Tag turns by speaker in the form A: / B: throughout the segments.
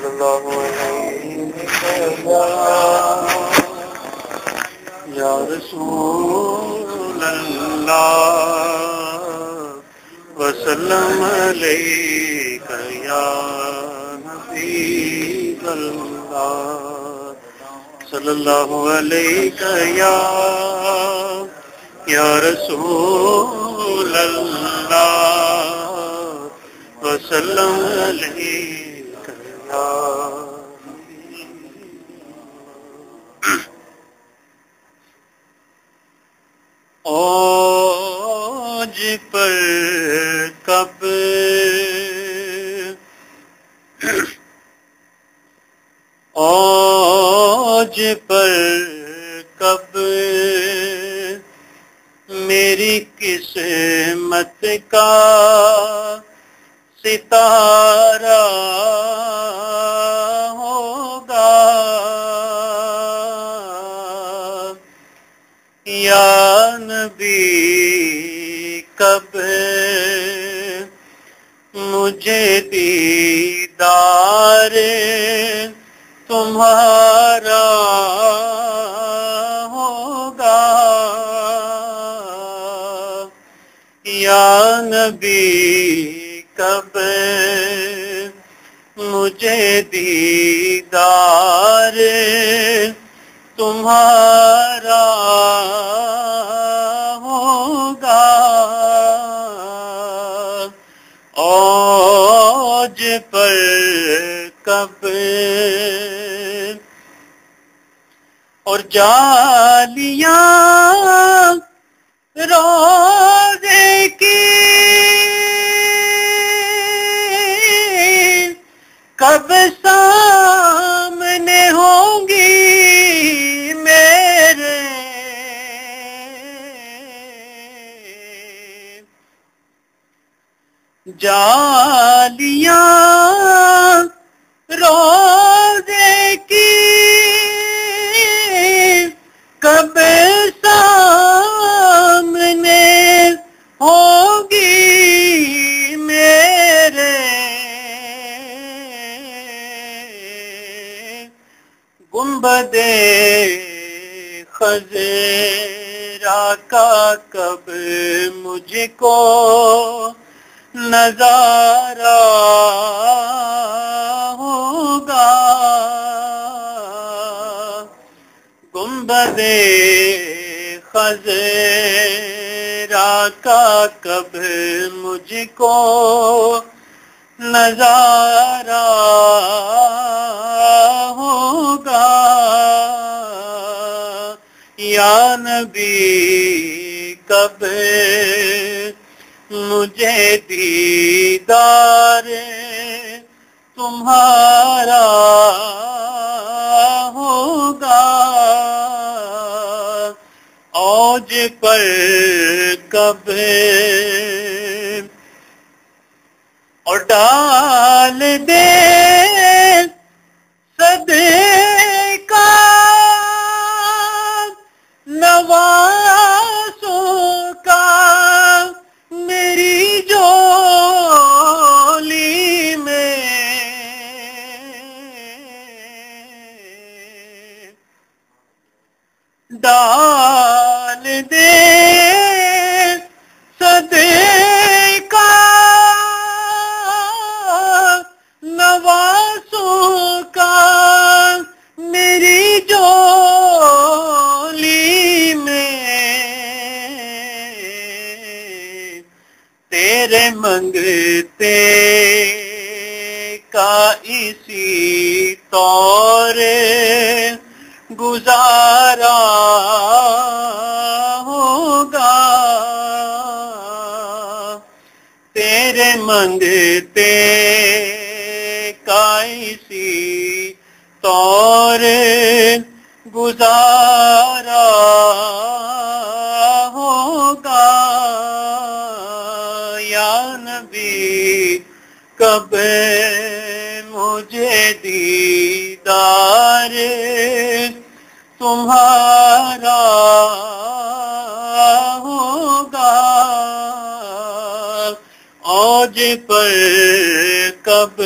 A: صلی اللہ علیہ یا رسول اللہ وسلم علیک یا حبیب اللہ صلی اللہ علیہ یا رسول اللہ وسلم علیک یا اوج پر کب اوج پر کب میری قسمت کا ستارہ ہوگا یا نبی کب مجھے دیدار تمہارا ہوگا یا نبی کب مجھے دیدار تمہارا ہوگا اوج پر کب اور جالیاں روزے کی کب سامنے ہوں گی میرے جالیاں روزے کی کب سامنے ہوگی میرے گنبد خضرا کا کب مجھ کو نظارہ ہوگا گنبد خضرا کا کب مجھ کو نظارہ ہوگا یا نبی کب مجھے دیدار تمہارا ہوگا اوج پر کب اور ڈال دے صدقہ نوازوں کا میری جولی میں ڈال دے صدقہ نوازوں کا میری جولی میں تیرے منگتے کا اسی طور گزارا ہوگا تیرے منگتے کا اسی طور گزارا ہوگا یا نبی کب مجھے دیدار تمہارا ہوگا اوج پر کب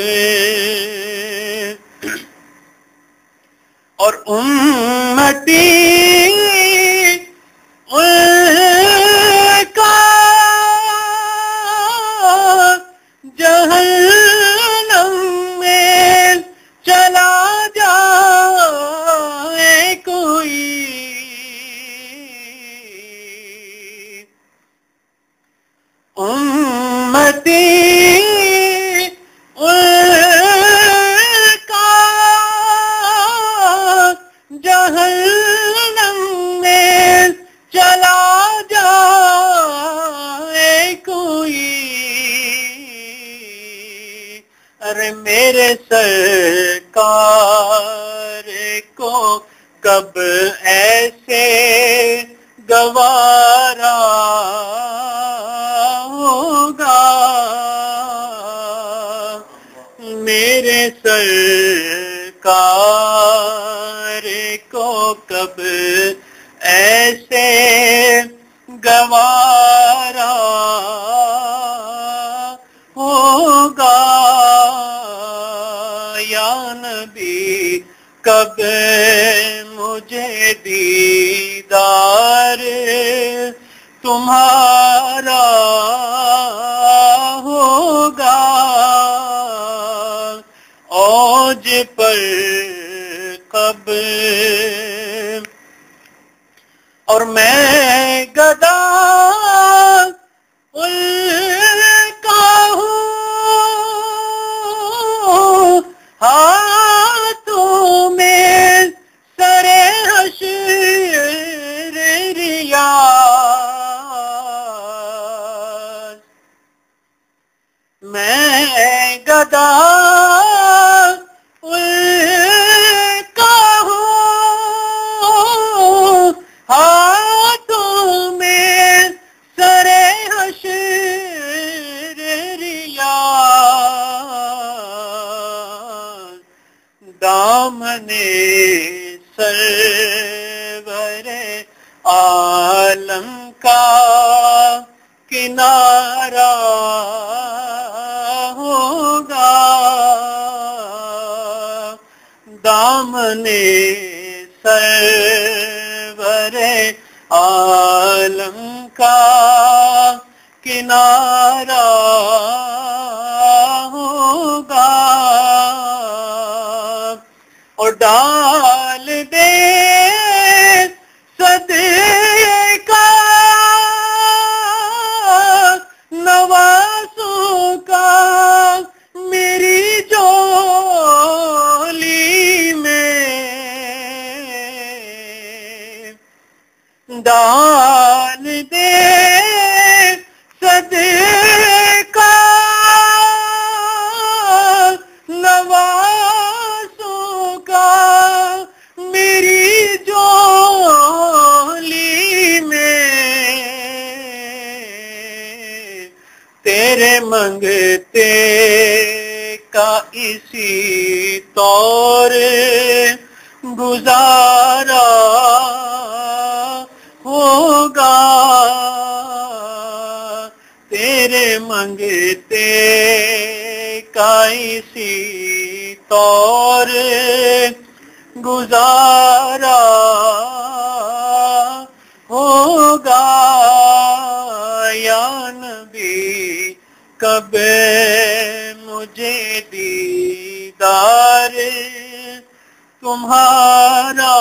A: سرکار کو کب ایسے گوارا ہوگا، میرے سرکار کو کب ایسے گوارا ہوگا، یا نبی کب مجھے دیدار تمہارا ہوگا، اوج پر کب اور میں گدا کا ہوں، ہاتھوں میں سر حشر ریاض، میں گدا کا ہوں، ہاتھوں میں سر حشر ریاض، دامن سرور عالم کا کنارہ ہوگا، دامن سرور عالم کا کنارہ ہوگا، اور ڈال دے صدقہ نوازوں کا میری جولی میں، ڈال دے صدقہ نوازوں کا میری جولی میں، تیرے منگتے کا اسی طور گزارا ہوگا، تیرے منگتے کا اسی طور گزارا ہوگا، یا نبی کب مجھے دیدار تمہارا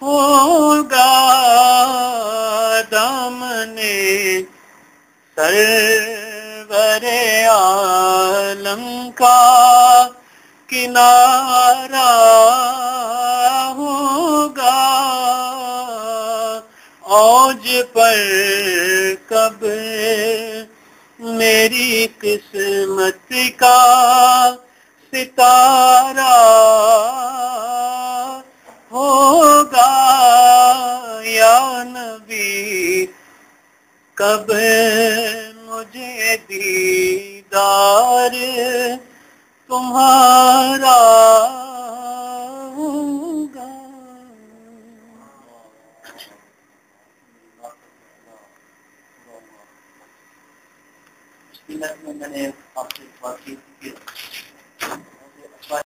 A: ہوگا، دامن سرور عالم کا کنارہ ہوگا، اوج پر کب میری قسمت کا ستارہ ہوگا، یا نبی کب مجھے دیدار تمہارا ہوگا۔ میں نے آپ سے بات کی